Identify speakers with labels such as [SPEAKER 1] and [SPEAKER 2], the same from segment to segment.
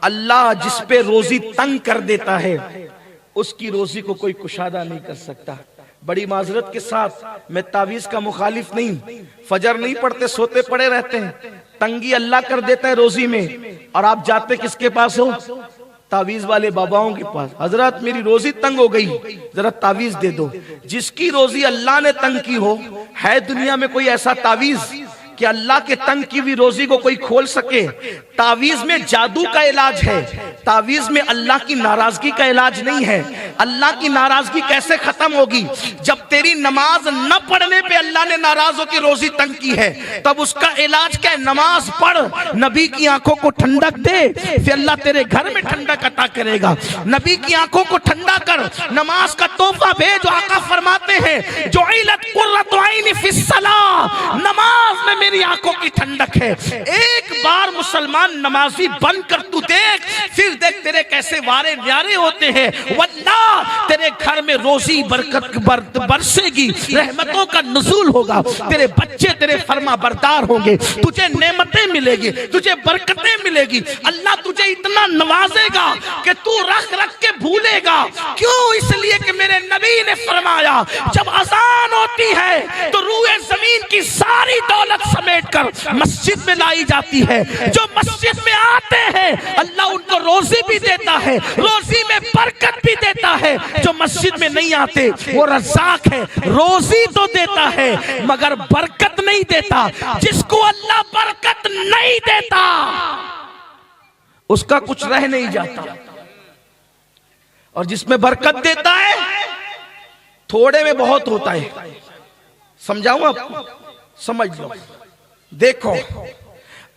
[SPEAKER 1] अल्लाह जिस पे रोजी तंग कर देता है उसकी रोजी को कोई कुशादा नहीं कर सकता। बड़ी माजरत के साथ मैं तावीज का मुखालिफ नहीं, फजर नहीं पढ़ते सोते पड़े रहते हैं, तंगी अल्लाह कर देता है रोजी में, और आप जाते किसके पास हो? तावीज वाले बाबाओं के पास। हजरत मेरी रोजी तंग हो गई, जरा तावीज दे दो। जिसकी रोजी अल्लाह ने तंग की हो, है दुनिया में कोई ऐसा तावीज कि अल्लाह के तंग की हुई रोजी को कोई खोल सके? तावीज में जादू का इलाज है, तावीज में अल्लाह की नाराजगी का इलाज नहीं है। अल्लाह की नाराजगी कैसे खत्म होगी? जब तेरी नमाज न पढ़ने पे अल्लाह ने नाराज होकर रोजी तंग की है, तब उसका इलाज क्या है? नमाज पढ़, नबी की आंखों को ठंडक दे, फिर अल्लाह तेरे घर में ठंडक अता करेगा। नबी की आंखों को ठंडा कर, नमाज का तोहफा भेज। आका फरमाते हैं जो कुर्रतु ऐनी फिस्सलाह, नमाज में मेरी आंखों की ठंडक है। एक बार मुसलमान नमाजी बनकर तू देख, फिर देख तेरे कैसे वारे न्यारे होते हैं। वल्लाह तेरे घर में रोजी बरकत बरसेगी, रहमतों का नुज़ूल होगा, तेरे बच्चे तेरे फरमा बरदार होंगे, तुझे नेमतें मिलेगी, तुझे बरकतें मिलेगी। अल्लाह तुझे इतना नवाजेगा कि तू रख रख के भूलेगा। क्यों? इसलिए कि मेरे नबी ने फरमाया जब अजान होती है तो रूए जमीन की सारी दौलत समेट कर मस्जिद में लाई जाती है। जो मस्जिद में आते हैं अल्लाह उनको रोजी भी देता है, रोजी में बरकत भी देता है। जो मस्जिद में नहीं आते वो रज़ाक है, रोजी तो देता है मगर बरकत नहीं देता। जिसको अल्लाह बरकत नहीं देता उसका कुछ रह नहीं जाता, और जिसमें बरकत देता है थोड़े में बहुत होता है। समझाऊं आपको? समझ लो। देखो,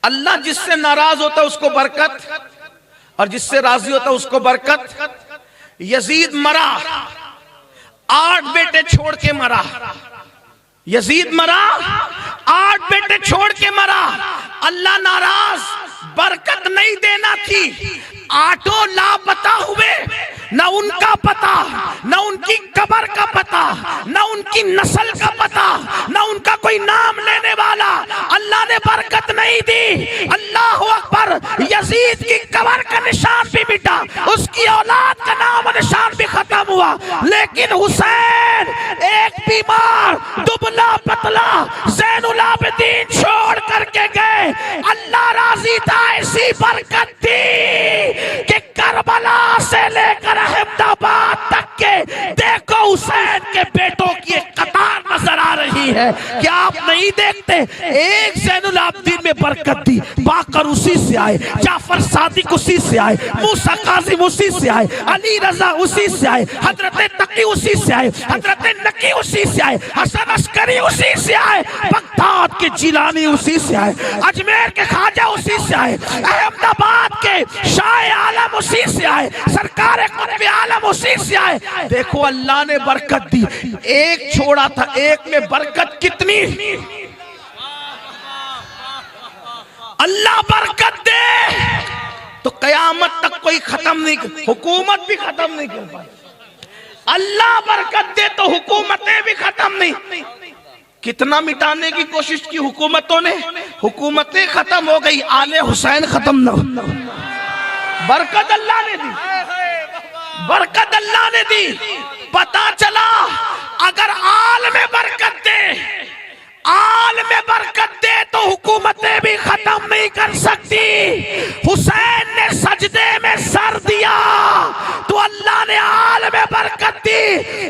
[SPEAKER 1] अल्लाह जिससे नाराज होता है उसको बरकत, और जिससे राजी होता है उसको बरकत। यजीद मरा, 8 बेटे छोड़ के मरा। यजीद मरा, 8 बेटे छोड़ के मरा। अल्लाह नाराज, बरकत नहीं देना थी। 8 लापता हुए, न उनका पता, न उनकी कब्र का पता, न उनकी नस्ल का पता, न उनका कोई नाम लेने वाला। अल्लाह ने बरकत नहीं दी। अल्लाह अकबर। यजीद की कब्र का निशान भी मिटा, उसकी औलाद का नाम निशान भी खत्म हुआ। लेकिन हुसैन एक बीमार दुबला पतला ज़ैनुल आबिदीन छोड़ करके गए। अल्लाह राजी था, ऐसी बरकत थी कि करबला से लेकर अहमदाबाद तक के देखो हुसैन के बेटों की एक कतार नजर आ रही है। क्या आप नहीं देखते? एक ज़ैनुल आबिदीन में बरकत दी, बाकर उसी से आए, जाफर सादिक उसी से आए, मूसा काजिम उसी से आए, अली रजा उसी से आए, हजरत तकी उसी से आए, हजरत नकी उसी से आए, हसन अस्करी उसी से आए, बगदाद के जिलानी उसी से आए, अजमेर के ख्वाजा उसी से आए, अहमदाबाद के शाह आलम उसी से आए, सरकार कुतुब आलम उसी से आए। देखो अल्लाह ने बरकत दी। एक छोड़ा था, एक में बरकत कितनी। अल्लाह बरकत दे तो कयामत तक कोई खत्म नहीं, हुकूमत भी खत्म नहीं कर पाए। अल्लाह बरकत दे तो हुकूमतें भी खत्म नहीं। कितना मिटाने की कोशिश की हुकूमतों ने, हुकूमतें खत्म हो गई, आले हुसैन खत्म न हो। बरकत अल्लाह ने दी, बरकत अल्लाह ने दी। पता चला अगर आल में बरकत दे, आल में बरकत दे तो हुकूमतें भी खत्म नहीं कर सकती। हुसैन ने सजदे में सर दिया तो अल्लाह ने आल में बरकत दी।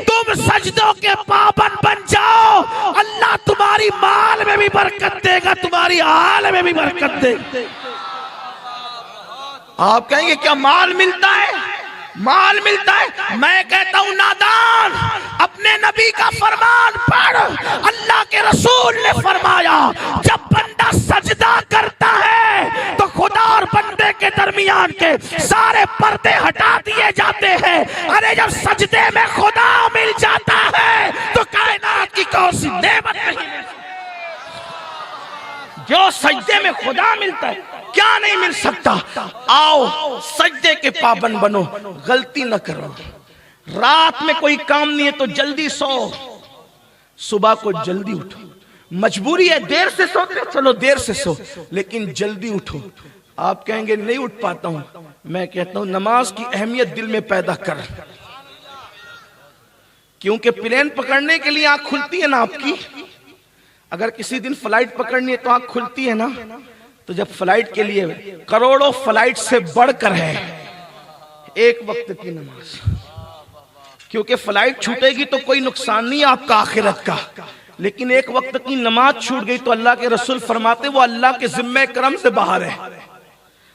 [SPEAKER 1] तुम सजदों के पाबंद बन जाओ, अल्लाह तुम्हारी माल में भी बरकत देगा, तुम्हारी आल में भी बरकत देगा। आप कहेंगे क्या माल मिलता है? माल मिलता है। मैं कहता हूं नादान, अपने नबी का फरमान पढ़। अल्लाह के रसूल ने फरमाया जब बंदा सजदा करता है तो खुदा और बंदे के दरमियान के सारे पर्दे हटा दिए जाते हैं। अरे जब सजदे में खुदा मिल जाता है तो कायनात की कौन सी नेमत नहीं मिल सकती। जो सजदे में खुदा मिलता है क्या नहीं मिल सकता। आओ सजदे के पाबंद बनो, गलती न करो। रात में कोई काम नहीं है तो जल्दी सो, सुबह को जल्दी उठो। मजबूरी है देर से सोते, चलो देर से सो, लेकिन जल्दी उठो। आप कहेंगे नहीं उठ पाता हूं, मैं कहता हूं नमाज की अहमियत दिल में पैदा कर, क्योंकि प्लेन पकड़ने के लिए आंख खुलती है ना आपकी। अगर किसी दिन फ्लाइट पकड़नी है तो आंख खुलती है ना। तो जब फ्लाइट के लिए करोड़ों फ्लाइट से बढ़कर है एक वक्त की नमाज, क्योंकि फ्लाइट छूटेगी तो कोई नुकसान नहीं है आपका आखिरत का, लेकिन एक वक्त की नमाज छूट गई तो अल्लाह के रसूल फरमाते वो अल्लाह के जिम्मे करम से बाहर है।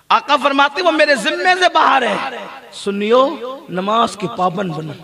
[SPEAKER 1] आका फरमाते वो मेरे जिम्मे से बाहर है। सुनियो, नमाज के पाबंद बनो।